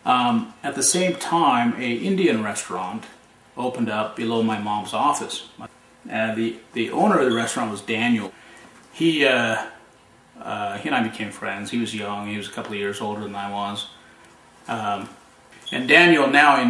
At the same time, a Indian restaurant opened up below my mom's office. The owner of the restaurant was Daniel. He and I became friends. He was young. He was a couple of years older than I was. And Daniel now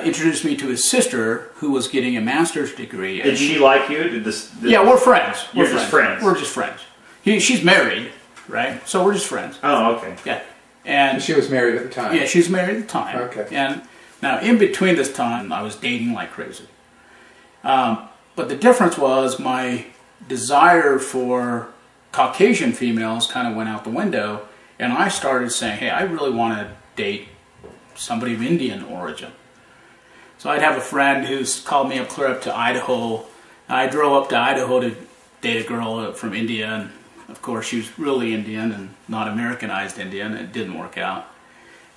introduced me to his sister, who was getting a master's degree. Did she like you? Yeah, we're friends. You're just friends. We're just friends. She's married, right? So we're just friends. Oh, okay. Yeah. And she was married at the time. Yeah, she was married at the time. Okay. And now, in between this time, I was dating like crazy. But the difference was my desire for Caucasian females kind of went out the window, and I started saying, hey, I really want to date somebody of Indian origin. So I'd have a friend who's called me up clear up to Idaho. I drove up to Idaho to date a girl from India, and of course she was really Indian and not Americanized Indian. It didn't work out.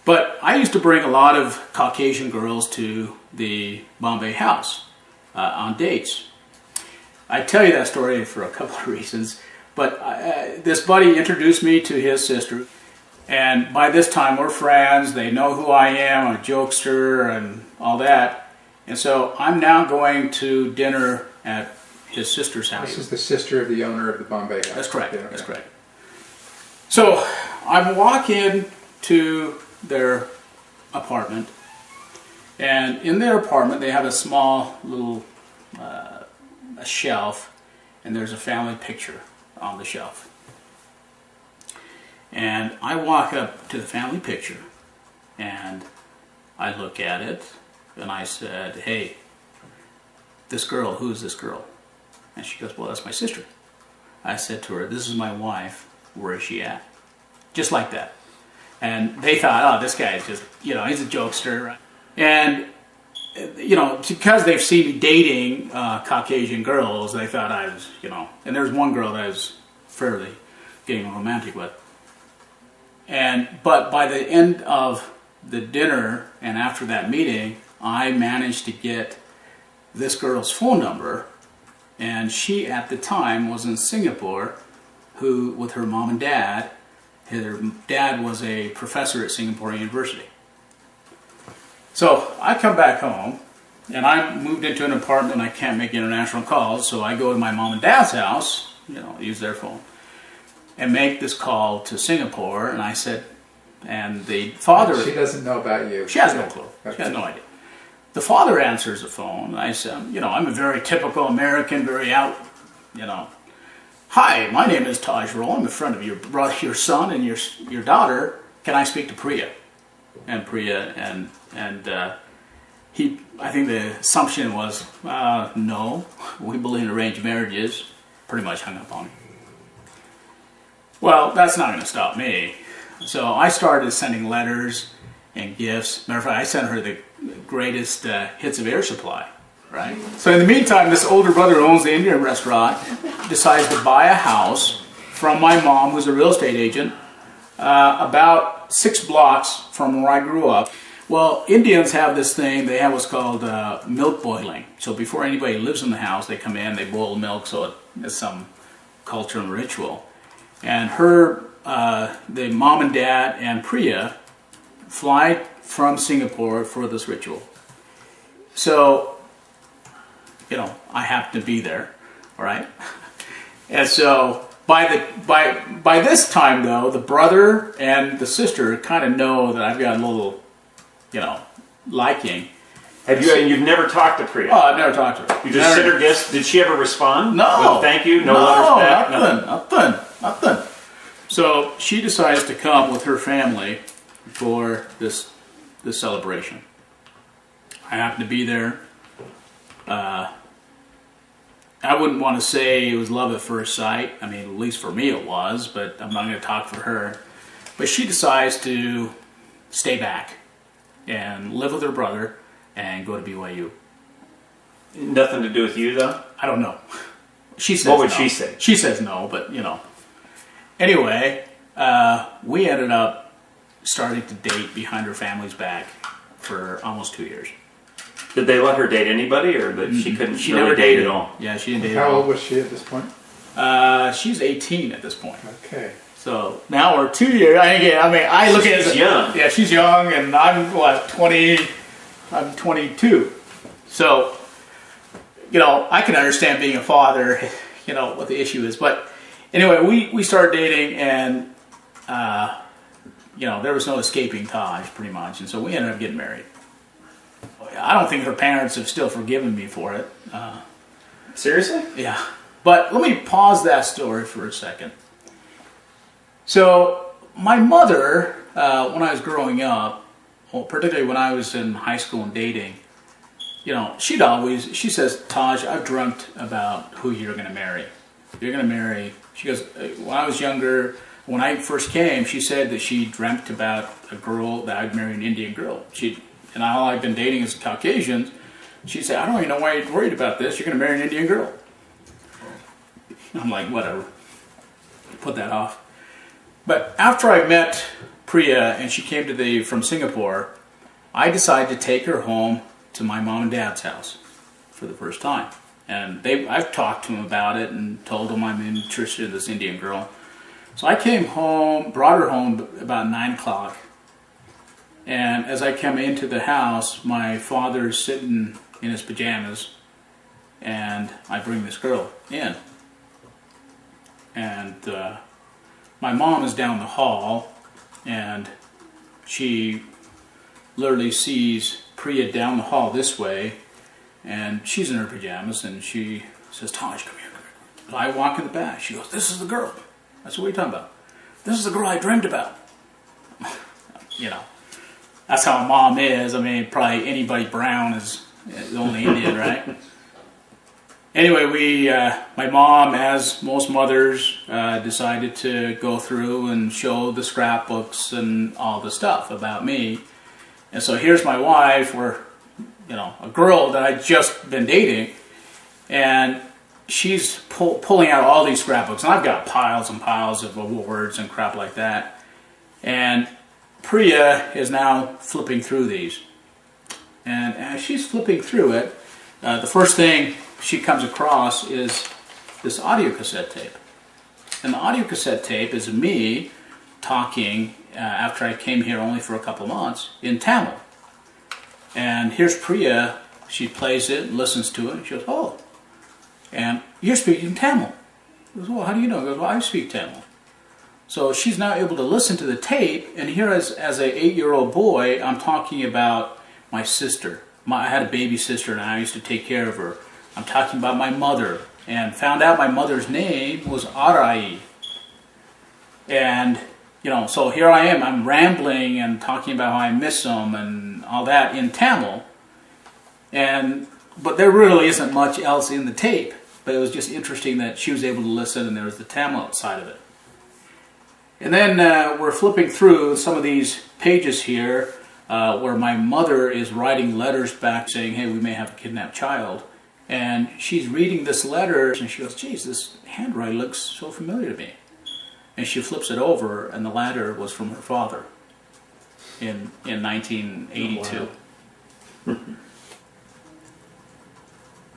But I used to bring a lot of Caucasian girls to the Bombay house on dates. I tell you that story for a couple of reasons, but this buddy introduced me to his sister, and by this time we're friends. They know who I am, I'm a jokester and all that, and so I'm now going to dinner at his sister's house. This is the sister of the owner of the Bombay house. That's correct. Yeah, okay. That's correct. So I walk in to their apartment, and in their apartment they have a small little a shelf, and there's a family picture on the shelf. And I walk up to the family picture, and I look at it, and I said, hey, this girl, who is this girl? And she goes, well, that's my sister. I said to her, this is my wife, where is she at? Just like that. And they thought, oh, this guy is just, he's a jokester. And, because they've seen me dating Caucasian girls, they thought I was, and there's one girl that I was fairly getting romantic with. But by the end of the dinner and after that meeting, I managed to get this girl's phone number, and she at the time was in Singapore, with her mom and dad. Her dad was a professor at Singapore University. So I come back home, and I moved into an apartment and I can't make international calls, so I go to my mom and dad's house, use their phone, and make this call to Singapore. And I said, and the father... She doesn't know about you. She has no clue. Okay. She has no idea. The father answers the phone. I said, I'm a very typical American, very out, Hi, my name is Taj Roll. I'm a friend of your brother, your son, and your daughter. Can I speak to Priya? And Priya, and I think the assumption was, no, we believe in arranged marriages. Pretty much hung up on me. Well, that's not going to stop me. So I started sending letters and gifts. Matter of fact, I sent her the greatest hits of Air Supply. Right. So in the meantime, this older brother who owns the Indian restaurant decides to buy a house from my mom, who's a real estate agent, about 6 blocks from where I grew up. Well, Indians have this thing. They have what's called milk boiling. So before anybody lives in the house, they come in, they boil milk, so it's some culture and ritual. And the mom and dad and Priya fly from Singapore for this ritual. So I happen to be there, all right? And so by this time, though, the brother and the sister kind of know that I've got a little, liking. And you've never talked to Priya? Oh, I've never talked to her. You just sent her gifts. Did she ever respond? No. With thank you? No letters back? Nothing. So she decides to come with her family for this celebration. I happen to be there. I wouldn't want to say it was love at first sight. I mean, at least for me it was, but I'm not going to talk for her. But she decides to stay back and live with her brother and go to BYU. Nothing to do with you, though? I don't know. She says what would no. she say? She says no, but Anyway, we ended up starting to date behind her family's back for almost 2 years. Did they let her date anybody, or that she couldn't She really never date dated at all? Yeah, she didn't date at all. How old was she at this point? She's 18 at this point. Okay. So now we're 2 years. I look at it. She's young. Yeah, she's young, and I'm 20. I'm 22. So, I can understand being a father. What the issue is. But anyway, we started dating, and there was no escaping Taj, pretty much, and so we ended up getting married. I don't think her parents have still forgiven me for it. Seriously? Yeah. But let me pause that story for a second. So, my mother, when I was growing up, well, particularly when I was in high school and dating, she says, Taj, I've dreamt about who you're going to marry. You're going to marry, she goes, when I was younger, when I first came, she said that she dreamt about a girl, that I'd marry an Indian girl. And all I've been dating is Caucasians. She said, I don't even know why you're worried about this. You're going to marry an Indian girl. I'm like, whatever. Put that off. But after I met Priya and she came from Singapore, I decided to take her home to my mom and dad's house for the first time. And I've talked to them about it and told them I'm interested in this Indian girl. So I came home, brought her home about 9 o'clock. And as I came into the house, my father's sitting in his pajamas, and I bring this girl in. And my mom is down the hall, and she literally sees Priya down the hall this way, and she's in her pajamas, and she says, Taj, come here, come here. So I walk in the back. She goes, this is the girl. I said, what are you talking about? This is the girl I dreamed about. That's how a mom is. Probably anybody brown is the only Indian, right? Anyway, my mom, as most mothers, decided to go through and show the scrapbooks and all the stuff about me. And so here's my wife, or a girl that I'd just been dating, and she's pulling out all these scrapbooks, and I've got piles and piles of awards and crap like that. And Priya is now flipping through these. And as she's flipping through it, the first thing she comes across is this audio cassette tape. And the audio cassette tape is me talking, after I came here only for a couple of months, in Tamil. And here's Priya, she plays it and listens to it, and she goes, oh, and you're speaking Tamil. She goes, well, how do you know? She goes, well, I speak Tamil. So she's now able to listen to the tape, and here as an 8-year-old boy, I'm talking about my sister. I had a baby sister, and I used to take care of her. I'm talking about my mother, and found out my mother's name was Arai. And, so here I am, I'm rambling and talking about how I miss them and all that in Tamil. But there really isn't much else in the tape, but it was just interesting that she was able to listen, and there was the Tamil side of it. And then we're flipping through some of these pages here where my mother is writing letters back saying, hey, we may have a kidnapped child. And she's reading this letter, and she goes, geez, this handwriting looks so familiar to me. And she flips it over, and the letter was from her father in 1982. Oh, wow.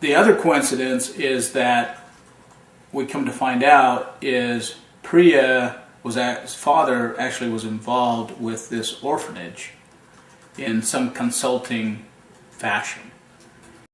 The other coincidence is that we come to find out is his father actually was involved with this orphanage in some consulting fashion.